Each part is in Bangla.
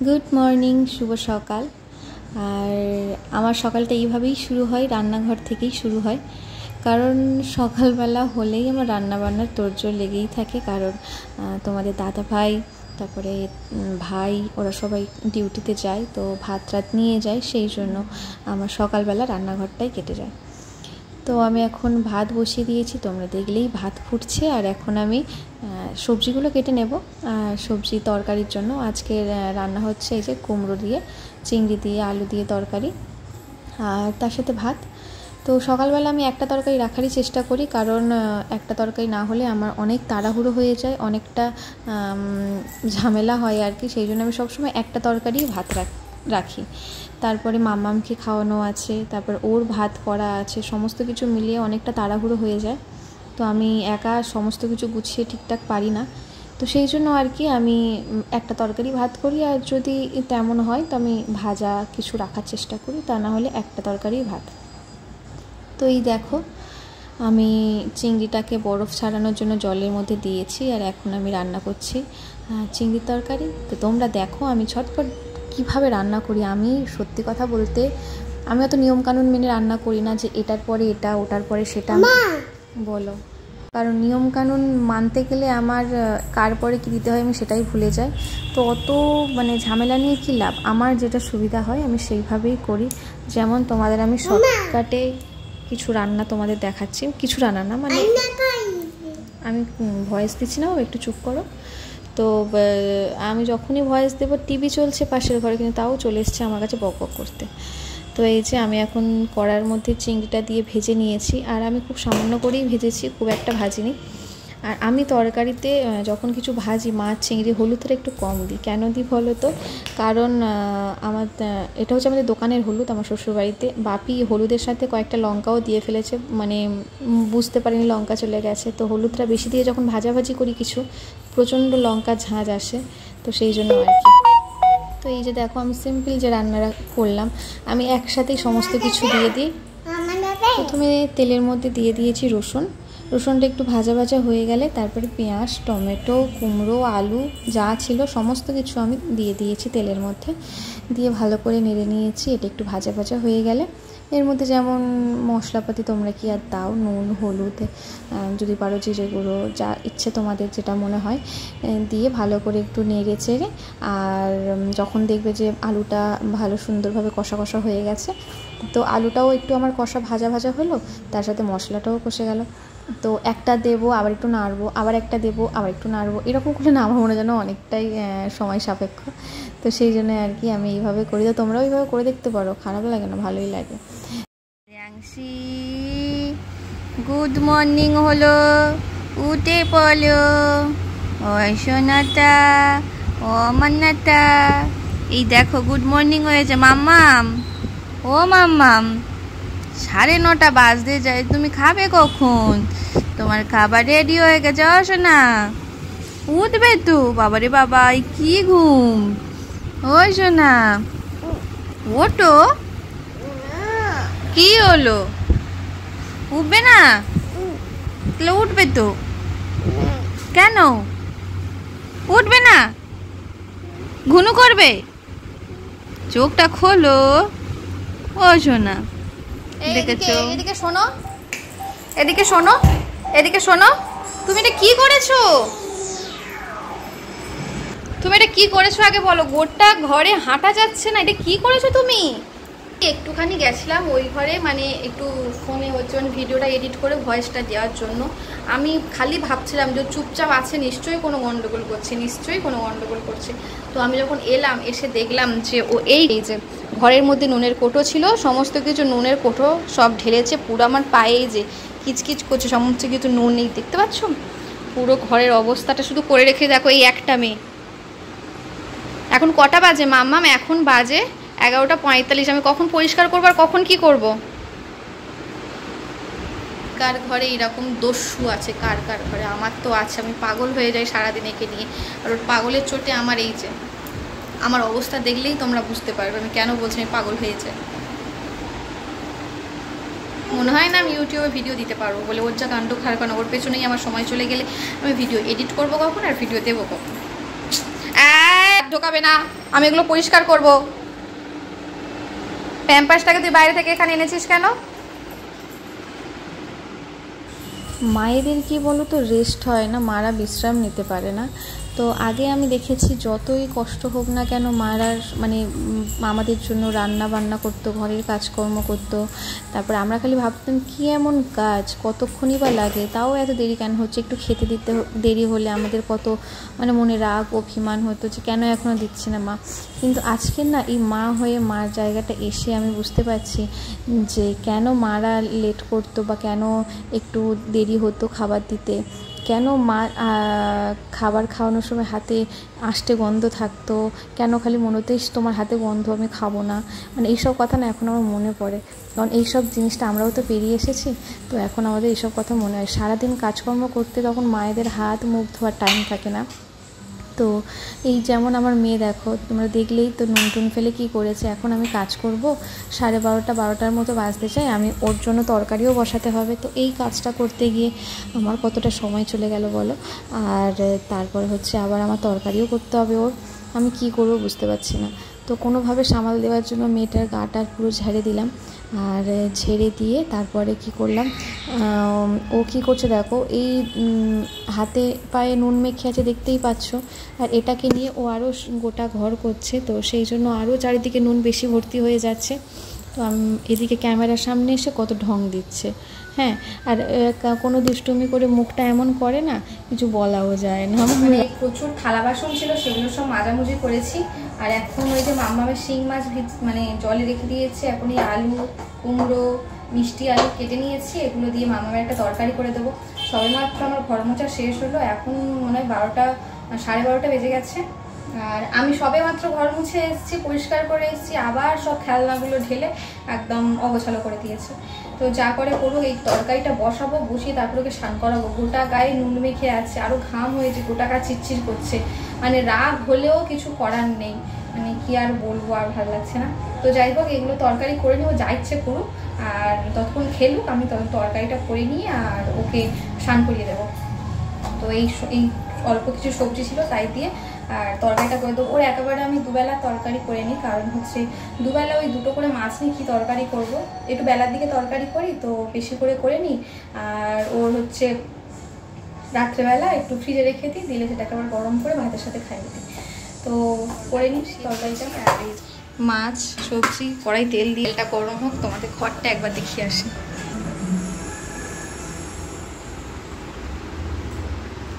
গুড মর্নিং, শুভ সকাল। আর আমার সকালটা এইভাবেই শুরু হয়, রান্নাঘর থেকেই শুরু হয়। কারণ সকালবেলা হলেই আমার রান্নাবান্নার তোড়জোড় লেগেই থাকে। কারণ তোমাদের দাদা ভাই, তারপরে ভাই, ওরা সবাই ডিউটিতে যায়, তো ভাত রাত নিয়ে যায়, সেই জন্য আমার সকালবেলা রান্নাঘরটাই কেটে যায়। তো আমি এখন ভাত বসিয়ে দিয়েছি, তোমরা দেখলেই ভাত ফুটছে। আর এখন আমি সবজিগুলো কেটে নেব। সবজি তরকারির জন্য আজকে রান্না হচ্ছে এই যে কুমড়ো দিয়ে, চিংড়ি দিয়ে, আলু দিয়ে তরকারি, আর তার সাথে ভাত। তো সকালবেলা আমি একটা তরকারি রাখারই চেষ্টা করি, কারণ একটা তরকারি না হলে আমার অনেক তাড়াহুড়ো হয়ে যায়, অনেকটা ঝামেলা হয় আর কি। সেই জন্য আমি সবসময় একটা তরকারি ভাত রাখি। তারপরে মাম্মামকে খাওয়ানো আছে, তারপর ওর ভাত করা আছে, সমস্ত কিছু মিলিয়ে অনেকটা তাড়াহুড়ো হয়ে যায়। তো আমি একা সমস্ত কিছু গুছিয়ে ঠিকঠাক পারি না, তো সেই জন্য আর কি আমি একটা তরকারি ভাত করি। আর যদি তেমন হয় তো আমি ভাজা কিছু রাখার চেষ্টা করি, তা না হলে একটা তরকারি ভাত। তো এই দেখো, আমি চিংড়িটাকে বরফ ছাড়ানোর জন্য জলের মধ্যে দিয়েছি, আর এখন আমি রান্না করছি চিংড়ির তরকারি। তো তোমরা দেখো আমি ঝটপট কীভাবে রান্না করি। আমি সত্যি কথা বলতে আমি অত নিয়মকানুন মেনে রান্না করি না, যে এটার পরে এটা, ওটার পরে সেটা। বলো। কারণ নিয়মকানুন মানতে গেলে আমার কার পরে কী দিতে হয় আমি সেটাই ভুলে যাই। তো অত ঝামেলা নিয়ে কী লাভ, আমার যেটা সুবিধা হয় আমি সেইভাবেই করি। যেমন তোমাদের আমি শর্টকাটে কিছু রান্না তোমাদের দেখাচ্ছি, কিছু রান্না না, আমি ভয়েস দিচ্ছি না, একটু চুপ করো। তো আমি যখনই ভয়েস দেবো টিভি চলছে পাশের ঘরে, কিন্তু তাও চলে এসছে আমার কাছে বক বক করতে। তো এই যে আমি এখন কড়ার মধ্যে চিংড়িটা দিয়ে ভেজে নিয়েছি, আর আমি খুব সামান্য করেই ভেজেছি, খুব একটা ভাজিনি। আর আমি তরকারিতে যখন কিছু ভাজি, মাছ চিংড়ি, হলুদটা একটু কম দিই। কেন দিই বলো তো? কারণ আমার এটা হচ্ছে আমাদের দোকানের হলুদ, আমার শ্বশুরবাড়িতে বাপি হলুদের সাথে কয়েকটা লঙ্কাও দিয়ে ফেলেছে, বুঝতে পারিনি লঙ্কা চলে গেছে। তো হলুদটা বেশি দিয়ে যখন ভাজাভাজি করি কিছু, প্রচণ্ড লঙ্কা ঝাঁঝ আসে, তো সেই জন্য আর কি। তো এই যে দেখো, আমি সিম্পল যে রান্নাটা করলাম, আমি একসাথেই সমস্ত কিছু দিয়ে দিই। প্রথমে তেলের মধ্যে দিয়ে দিয়েছি রসুনটা একটু ভাজা ভাজা হয়ে গেলে তারপরে পেঁয়াজ, টমেটো, কুমড়ো, আলু যা ছিল সমস্ত কিছু আমি দিয়ে দিয়েছি তেলের মধ্যে, দিয়ে ভালো করে নেড়ে নিয়েছি। এটা একটু ভাজা ভাজা হয়ে গেলে এর মধ্যে যেমন মশলাপাতি তোমরা কি আর দাও, নুন, হলুদ, যদি পারো জিরে গুঁড়ো, যা ইচ্ছে তোমাদের যেটা মনে হয় দিয়ে ভালো করে একটু নেড়ে চেড়ে, আর যখন দেখবে যে আলুটা ভালো সুন্দরভাবে কষা কষা হয়ে গেছে, তো আলুটাও একটু আমার কষা ভাজা ভাজা হলো, তার সাথে মশলাটাও কষে গেল। তো একটা দেবো, আবার একটু নাড়বো, আবার একটা দেবো, আবার একটু নাড়বো, এরকম করে না আমার মনে যেন অনেকটাই সময় সাপেক্ষ। তো সেই জন্য আর কি আমি এইভাবে করি। তো তোমরাও এইভাবে করে দেখতে পারো, খারাপ লাগে না, ভালোই লাগে। গুড মর্নিং হলো, উঠে পড়লো। ও সোনাটা, ও মান্নাটা, এই দেখো গুড মর্নিং হয়েছে। মাম্মাম, ও মাম্মাম, 9:30 বাজতে যায়, তুমি খাবে কখন? তোমার খাবার রেডি হয়ে গেছে। সোনা উঠবে তো, বাবারে বাবা, কি ঘুম। ওই সোনা ওঠো, কি হলো, উঠবে না? তাহলে উঠবে তো, কেন উঠবে না? ঘুনু করবে, চোখটা খোলো। ও সোনা, এদিকে শোনো, এদিকে শোনো, এদিকে শোনো। তুমি এটা কি করেছো? তুমি এটা কি করেছো আগে বলো? গোটা ঘরে হাঁটা যাচ্ছে না, এটা কি করেছো তুমি? একটুখানি গেছিলাম ওই ঘরে, একটু ফোনে ওর জন্য ভিডিওটা এডিট করে ভয়েসটা দেওয়ার জন্য। আমি খালি ভাবছিলাম যে চুপচাপ আছে, নিশ্চয়ই কোনো গন্ডগোল করছে, নিশ্চয়ই কোনো গন্ডগোল করছে। তো আমি যখন এলাম, এসে দেখলাম যে ও এই যে ঘরের মধ্যে নুনের কোটো ছিল, সমস্ত কিছু নুনের কোটো সব ঢেলেছে, পুরো আমার পায়ে যে কিচকিচ করছে, সমস্ত কিছু নুন নেই, দেখতে পাচ্ছ? পুরো ঘরের অবস্থাটা শুধু করে রেখে দেখো এই একটা মেয়ে। এখন কটা বাজে মাম্মাম? এখন বাজে 11:45। আমি কখন পরিষ্কার করবো আর কখন কি করব? কার ঘরে এরকম দস্যু আছে? কার কার ঘরে? আমার তো আছে, আমি পাগল হয়ে যাই সারাদিন একে নিয়ে। আর ওর পাগলের চোটে আমার এই যে আমার অবস্থা দেখলেই তোমরা বুঝতে পারবে আমি কেন বলছি আমি পাগল হয়ে যাই। মনে হয় না আমি ইউটিউবে ভিডিও দিতে পারবো বলে, ওর যা কাণ্ড কারখানা, ওর পেছনেই আমার সময় চলে গেলে আমি ভিডিও এডিট করবো কখন আর ভিডিও দেবো কখন? ঢোকাবে না, আমি এগুলো পরিষ্কার করব। প্যাম্পাসটাকে তুই বাইরে থেকে এখানে এনেছিস কেন? মায়েদের কি বলো তো, রেস্ট হয় না, মারা বিশ্রাম নিতে পারে না। তো আগে আমি দেখেছি যতই কষ্ট হোক না কেন মারা মানে আমাদের জন্য রান্না বান্না করতো, ঘরের কাজকর্ম করতো। তারপরে আমরা খালি ভাবতাম কি এমন কাজ, কতক্ষণই বা লাগে, তাও এত দেরি কেন হচ্ছে। একটু খেতে দিতে দেরি হলে আমাদের কত মানে মনে রাগ অভিমান হতো যে কেন এখনও দিচ্ছে না মা। কিন্তু আজকের না এই মা হয়ে মার জায়গাটা এসে আমি বুঝতে পারছি যে কেন মারা লেট করতো বা কেন একটু দেরি হতো খাবার দিতে, কেন মা খাবার খাওয়ানোর সময় হাতে আষ্টে গন্ধ থাকতো, কেন খালি মনে হতো তোমার হাতে গন্ধ আমি খাবো না। মানে এইসব কথা না এখন আমার মনে পড়ে, কারণ এইসব জিনিসটা আমরাও তো পেরিয়ে এসেছি। তো এখন আমাদের এইসব কথা মনে হয়। সারাদিন কাজকর্ম করতে তখন মায়েদের হাত মুখ ধোয়ার টাইম থাকে না। তো এই যেমন আমার মেয়ে দেখো, তোমরা দেখলেই তো নুন টুন ফেলে কী করেছে। এখন আমি কাজ করব, 12:30-12টার মতো বাজতে চাই, আমি ওর জন্য তরকারিও বসাতে হবে। তো এই কাজটা করতে গিয়ে আমার কতটা সময় চলে গেল বলো। আর তারপর হচ্ছে আবার আমার তরকারিও করতে হবে ওর, আমি কি করব বুঝতে পারছি না। তো কোনোভাবে সামাল দেওয়ার জন্য মেয়েটার গাটা পুরো ঝেড়ে দিলাম। আর ঝেড়ে দিয়ে তারপরে কি করলাম, ও কি করছে দেখো, এই হাতে পায়ে নুন মেখে আছে দেখতেই পাচ্ছ। আর এটাকে নিয়ে ও আরও গোটা ঘর করছে, তো সেই জন্য আরও চারিদিকে নুন বেশি ভর্তি হয়ে যাচ্ছে। তো এদিকে ক্যামেরার সামনে এসে কত ঢং দিচ্ছে। হ্যাঁ, আর কোনো দুষ্টুমি করে মুখটা এমন করে না, কিছু বলাও যায় না। মানে প্রচুর থালা বাসন ছিল, সেগুলো সব মাজামুজি করেছি। আর এখন ওই যে মামামের শিং মাছ মানে জলে রেখে দিয়েছে, এখন এই আলু কুমড়ো মিষ্টি আলু কেটে নিয়েছি, এগুলো দিয়ে মামামের একটা তরকারি করে দেবো। সবেমাত্র আমার ঘর মোছা শেষ হলো, এখন মনে হয় 12:30 বেজে গেছে। আর আমি সবে মাত্র ঘর মুছে এসেছি, পরিষ্কার করে এসেছি, আবার সব খেলনাগুলো ঢেলে একদম অগোছালো করে দিয়েছে। তো যা করে করুক, এই তরকারিটা বসাবো, বসিয়ে তারপরে ওকে স্নান করাবো। গোটা গায়ে নুন মেখে আছে, আরও ঘাম হয়েছে, গোটা গা চিরচির করছে। মানে রাগ হলেও কিছু করার নেই, মানে কি আর বলবো, আর ভালো লাগছে না। তো যাই হোক, এগুলো তরকারি করে নেবো, যা ইচ্ছে করুক। আর ততক্ষণ খেলুক, আমি তরকারিটা করে নিয়ে আর ওকে স্নান করিয়ে দেবো। তো এই অল্প কিছু সবজি ছিল তাই দিয়ে আর তরকারিটা করে দেবো। ওর একেবারে আমি দুবেলা তরকারি করে নিই, কারণ হচ্ছে দুবেলা ওই দুটো করে মাছ নিয়ে কী তরকারি করব, একটু বেলার দিকে তরকারি করি তো বেশি করে নিই। আর ওর হচ্ছে রাত্রেবেলা একটু ফ্রিজে রেখে দিই, দিলে সেটাকে আবার গরম করে ভাতের সাথে খাইয়ে দিই। তো করে নিই তরকারিটা। আর মাছ সবজি কড়াই তেল দিয়ে, এটা গরম হোক, তোমাদের ঘরটা একবার দেখিয়ে আসি।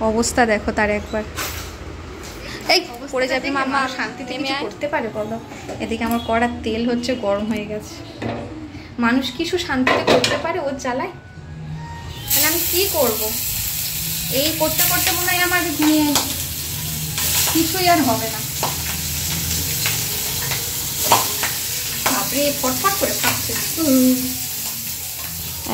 অবস্থা দেখো তার একবার, এই পড়ে যাবে মামা, শান্তিতে কিছু করতে পারে বলো। এদিকে আমার কড়ার তেল হচ্ছে গরম হয়ে গেছে। মানুষ কিছু শান্তিতে করতে পারে ওর জ্বালায়? মানে আমি কি করব, এই করতে করতে মনে হয় আমার কিছুই আর হবে না। বাপরে ফটফট করে ফাটছে।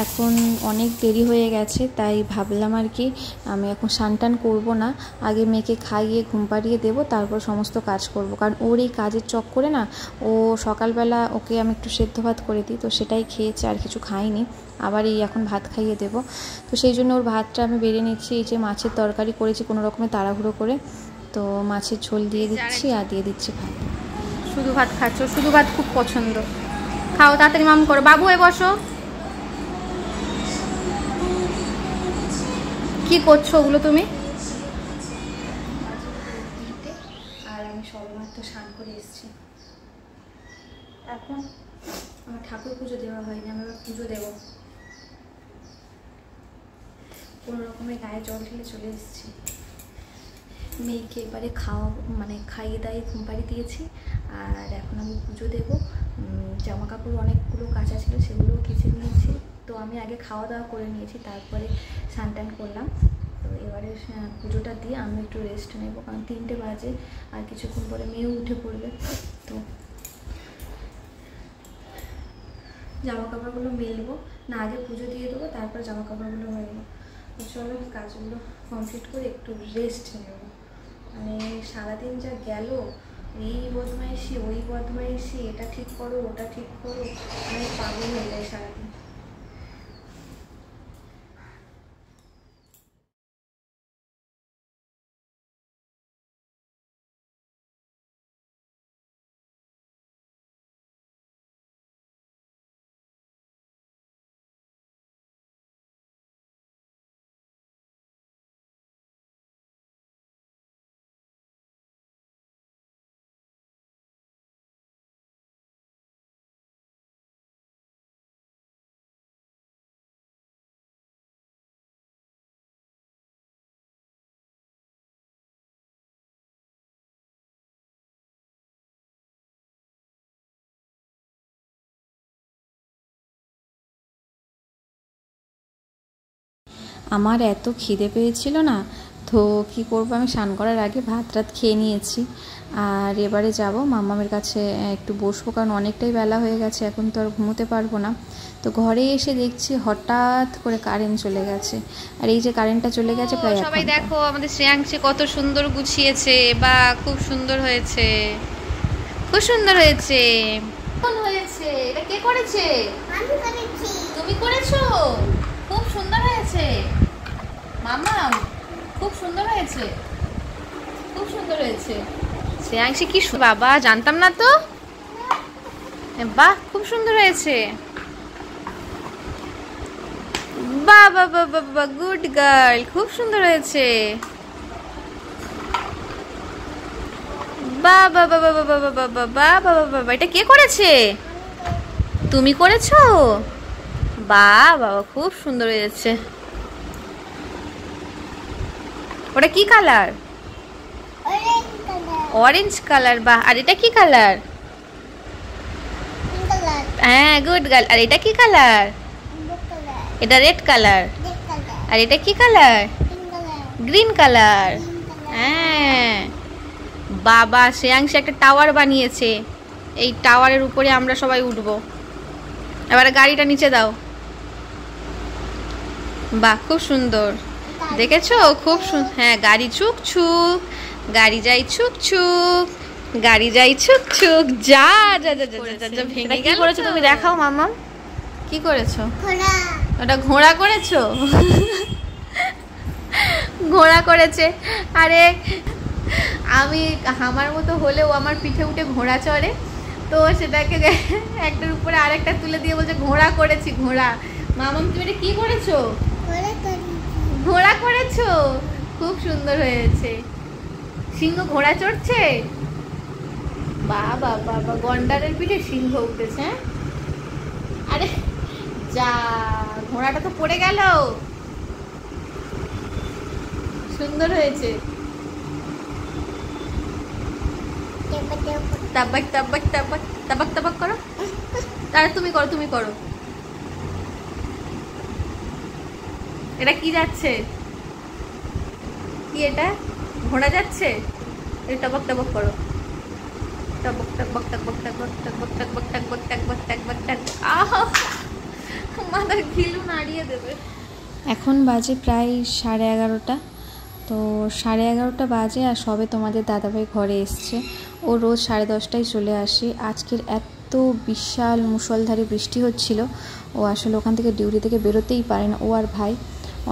এখন অনেক দেরি হয়ে গেছে, তাই ভাবলাম আর কি আমি এখন স্নান করবো না, আগে মেয়েকে খাইয়ে ঘুম পাড়িয়ে দেবো, তারপর সমস্ত কাজ করব। কারণ ওর এই কাজের চক্করে না, ও সকালবেলা ওকে আমি একটু সেদ্ধ ভাত করে দিই, তো সেটাই খেয়েছে, আর কিছু খাইনি। আবার এই এখন ভাত খাইয়ে দেবো, তো সেই জন্য ওর ভাতটা আমি বেড়ে নিচ্ছি। এই যে মাছের তরকারি করেছি কোনো রকমের তাড়াহুড়ো করে, তো মাছের ঝোল দিয়ে দিচ্ছি আর দিয়ে দিচ্ছি ভাত। শুধু ভাত খাচ্ছ? শুধু ভাত খুব পছন্দ, খাও তাড়াতাড়ি মাম করো। বাবু এ বসো, কি করছো ওগুলো তুমি? আর আমি সবেমাত্র স্নান করে এসেছি। এখন আমার ঠাকুর পুজো দেওয়া হয়নি, আমি এবার পুজো দেবো। কোনো রকমের গায়ে জল ঢেলে চলে এসেছি। মেয়েকে এবারে খাইয়ে দাইয়ে ঘুম পাড়িয়ে দিয়েছি, আর এখন আমি পুজো দেবো। জামা কাপড় অনেকগুলো কাচা ছিল, সেগুলোও কেচে নিয়েছি। তো আমি আগে খাওয়া দাওয়া করে নিয়েছি, তারপরে স্নান টান করলাম। তো এবারে পুজোটা দিয়ে আমি একটু রেস্ট নেবো, কারণ 3টে বাজে, আর কিছুক্ষণ পরে মেয়েও উঠে পড়বে। তো জামা কাপড়গুলো মেলবো না, আগে পুজো দিয়ে দেবো, তারপর জামা কাপড়গুলো মেলবো। তো চলো কাজগুলো কমপ্লিট করে একটু রেস্ট নেব। মানে সারাদিন যা গেল, এই বদমাইশি ওই বদমাইশি, এটা ঠিক করো ওটা ঠিক করো, মানে পাগল হয়ে যায় সারাদিন। আমার এত খিদে পেয়েছিল না, তো কী করবো, আমি স্নান করার আগে ভাত রাত খেয়ে নিয়েছি। আর এবারে যাব মাম্মামের কাছে একটু বসবো, কারণ অনেকটাই বেলা হয়ে গেছে, এখন তো আর ঘুমোতে পারবো না। তো ঘরে এসে দেখছি হঠাৎ করে কারেন্ট চলে গেছে, আর এই যে কারেন্টটা চলে গেছে প্রায়। সবাই দেখো আমাদের শ্রেয়াংশী কত সুন্দর গুছিয়েছে, বা খুব সুন্দর হয়েছে, খুব সুন্দর হয়েছে। কোন হয়েছে? এটা কে করেছে? আমি করেছি। তুমি করেছো? খুব সুন্দর হয়েছে মাম্মাম, খুব সুন্দর হয়েছে, খুব সুন্দর হয়েছে। শ্রেয়াংশী কি বাবা, জানতাম না তো। বাহ, খুব সুন্দর হয়েছে। বাহ বাহ বাহ বাহ, গুড গার্ল, খুব সুন্দর হয়েছে। বাহ বাহ বাহ বাহ বাহ বাহ বাহ বাহ বাহ বাহ, এটা কে করেছে? তুমি করেছো? বাহ বাবা, খুব সুন্দর হয়েছে। ওটা কি কালার? Orange colour. বাহ, আর এটা কি কালার? হ্যাঁ, গুড গার্ল। আর এটা কি কালার? এটা রেড কালার। আর এটা কি কালার? Green colour. হ্যাঁ বাবা, শ্রেয়াংশী একটা টাওয়ার বানিয়েছে, এই টাওয়ারের উপরে আমরা সবাই উঠবো। এবারে গাড়িটা নিচে দাও। বাহ, খুব সুন্দর, দেখেছো? খুব হ্যাঁ, গাড়ি ছুক ছুক, গাড়ি যাই ছুক ছুক, গাড়ি যাই ছুক ছুক। যা যা যা যা যা, ভেঙে গেল। কি করেছো তুমি? দেখাও মাম্মাম, কি করেছো? ওটা ঘোড়া করেছো? ঘোড়া করেছে। আরে আমি আমার মতো হলেও আমার পিঠে উঠে ঘোড়া চড়ে, তো সেটাকে একটার উপরে আরেকটা তুলে দিয়ে বলছে ঘোড়া করেছি, ঘোড়া। মামাম, তুমি এটা কি করেছো? ঘোড়া করেছো, খুব সুন্দর হয়েছে। সিংহ ঘোড়া চড়ছে। বাবা বাবা, গন্ডারের পিঠে সিংহ উঠেছে। হ্যাঁ, আরে যা, ঘোড়াটা তো পড়ে গেল। সুন্দর হয়েছে। তাবাক তাবাক তাবাক তাবাক তাবাক করো। তাহলে তুমি করো, তুমি করো। এটা কি যাচ্ছে? কি এটা? ঘোড়া যাচ্ছে? টবক টবক করো। টবক টবক টবক টবক টবক টবক টবক টবক টবক টবক। আহ, মাথা ঘিলু নাড়িয়ে দেবে। এখন বাজে প্রায় 11:30। তো 11:30 বাজে, আর সবে তোমাদের দাদাভাই ঘরে এসছে। ও রোজ 10:30টায় চলে আসে। আজকের এত বিশাল মুষলধারে বৃষ্টি হচ্ছিল, ও আসলে ওখান থেকে ডিউটি থেকে বেরোতেই পারে না। ও আর ভাই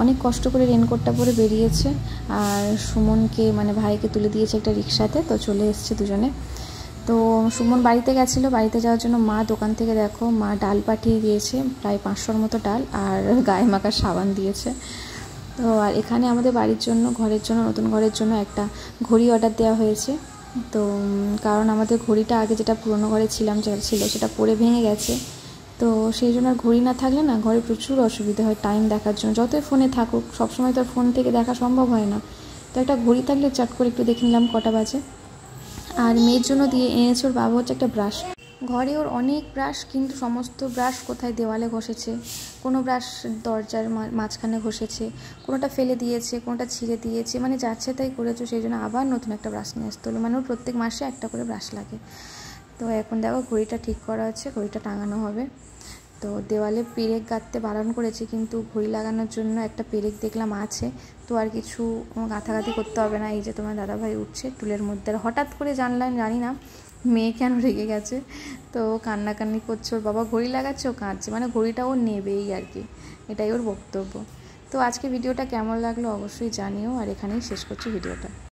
অনেক কষ্ট করে রেনকোটটা পরে বেরিয়েছে, আর সুমনকে মানে ভাইকে তুলে দিয়েছে একটা রিক্সাতে। তো চলে এসছে দুজনে। তো সুমন বাড়িতে গেছিলো, বাড়িতে যাওয়ার জন্য মা দোকান থেকে দেখো মা ডাল পাঠিয়ে দিয়েছে, প্রায় 500-র মতো ডাল, আর গায়ে মাখার সাবান দিয়েছে। তো আর এখানে আমাদের বাড়ির জন্য, ঘরের জন্য, নতুন ঘরের জন্য একটা ঘড়ি অর্ডার দেওয়া হয়েছে। তো কারণ আমাদের ঘড়িটা আগে যেটা পুরনো ঘরে ছিলাম, যেটা ছিল সেটা পড়ে ভেঙে গেছে। তো সেই জন্য আর ঘড়ি না থাকলে না ঘরে প্রচুর অসুবিধা হয় টাইম দেখার জন্য। যতই ফোনে থাকুক, সবসময় তো আর ফোন থেকে দেখা সম্ভব হয় না। তো একটা ঘড়ি থাকলে চট করে একটু দেখে নিলাম কটা বাজে। আর মেয়ের জন্য দিয়ে এনেছে ওর বাবা হচ্ছে একটা ব্রাশ। ঘরে ওর অনেক ব্রাশ, কিন্তু সমস্ত ব্রাশ কোথায় দেওয়ালে ঘষেছে, কোনো ব্রাশ দরজার মাঝখানে ঘষেছে, কোনোটা ফেলে দিয়েছে, কোনোটা ছিঁড়ে দিয়েছে, মানে যাচ্ছে তাই করেছে। সেই জন্য আবার নতুন একটা ব্রাশ নিয়ে আসতে হলো। মানে ওর প্রত্যেক মাসে একটা করে ব্রাশ লাগে। তো এখন দেখো ঘড়িটা ঠিক করা হচ্ছে, ঘড়িটা টাঙানো হবে। তো দেওয়ালে পেরেক গাঁথতে বারণ করেছে, কিন্তু ঘড়ি লাগানোর জন্য একটা পেরেক দেখলাম আছে। তো আর কিছু গাঁথাগাঁথি করতে হবে না। এই যে তোমার দাদাভাই উঠছে টুলের মধ্যে, আর হঠাৎ করে জানলাম, জানি না মেয়ে কেন রেগে গেছে। তো কান্নাকান্নি করছে, ওর বাবা ঘড়ি লাগাচ্ছে, ও কাঁদছে, মানে ঘড়িটা ও নেবেই আর কি, এটাই ওর বক্তব্য। তো আজকে ভিডিওটা কেমন লাগলো অবশ্যই জানিও, আর এখানেই শেষ করছি ভিডিওটা।